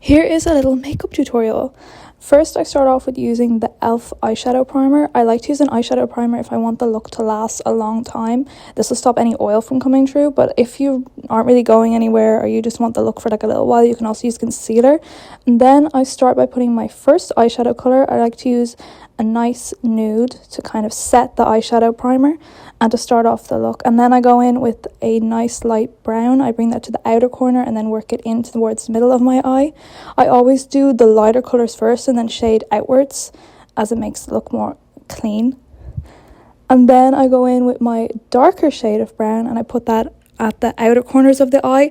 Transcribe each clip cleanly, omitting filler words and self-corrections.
Here is a little makeup tutorial. First, I start off with using the e.l.f. eyeshadow primer. I like to use an eyeshadow primer if I want the look to last a long time. This will stop any oil from coming through, but if you aren't really going anywhere or you just want the look for like a little while, you can also use concealer. And then I start by putting my first eyeshadow color. I like to use a nice nude to kind of set the eyeshadow primer and to start off the look. And then I go in with a nice light brown. I bring that to the outer corner and then work it in towards the middle of my eye. I always do the lighter colors first and then shade outwards, as it makes it look more clean. And then I go in with my darker shade of brown and I put that at the outer corners of the eye.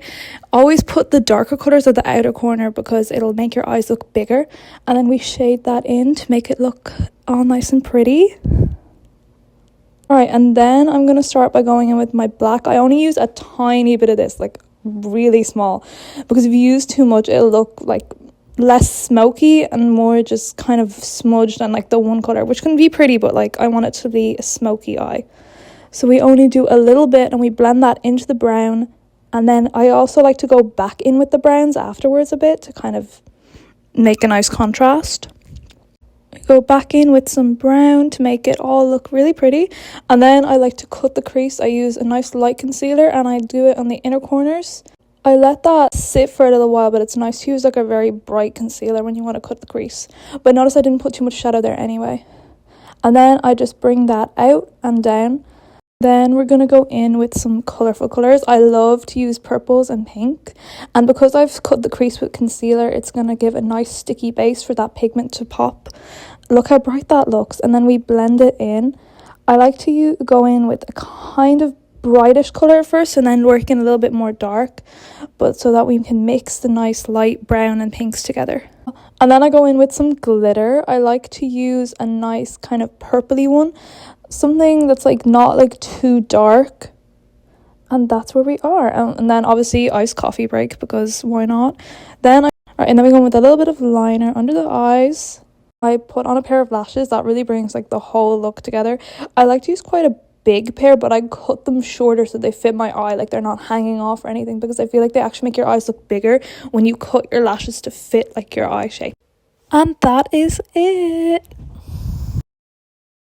Always put the darker colors at the outer corner because it'll make your eyes look bigger. And then we shade that in to make it look all nice and pretty. Alright, and then I'm going to start by going in with my black. I only use a tiny bit of this, like really small, because if you use too much, it'll look like less smoky and more just kind of smudged and like the one color, which can be pretty, but like I want it to be a smoky eye. So we only do a little bit and we blend that into the brown. And then I also like to go back in with the browns afterwards a bit to kind of make a nice contrast. Go back in with some brown to make it all look really pretty, and then I like to cut the crease. I use a nice light concealer and I do it on the inner corners. I let that sit for a little while, but it's nice to use like a very bright concealer when you want to cut the crease. But notice I didn't put too much shadow there anyway. And then I just bring that out and down. Then we're going to go in with some colourful colours. I love to use purples and pink. And because I've cut the crease with concealer, it's going to give a nice sticky base for that pigment to pop. Look how bright that looks. And then we blend it in. I like to go in with a kind of brightish colour first and then work in a little bit more dark, but so that we can mix the nice light brown and pinks together. And then I go in with some glitter. I like to use a nice kind of purpley one, something that's like not like too dark, and that's where we are. And then obviously iced coffee break, because why not. And then we go in with a little bit of liner under the eyes. I put on a pair of lashes. That really brings like the whole look together. I like to use quite a big pair, but I cut them shorter so they fit my eye, like they're not hanging off or anything, because I feel like they actually make your eyes look bigger when you cut your lashes to fit like your eye shape. And that is it.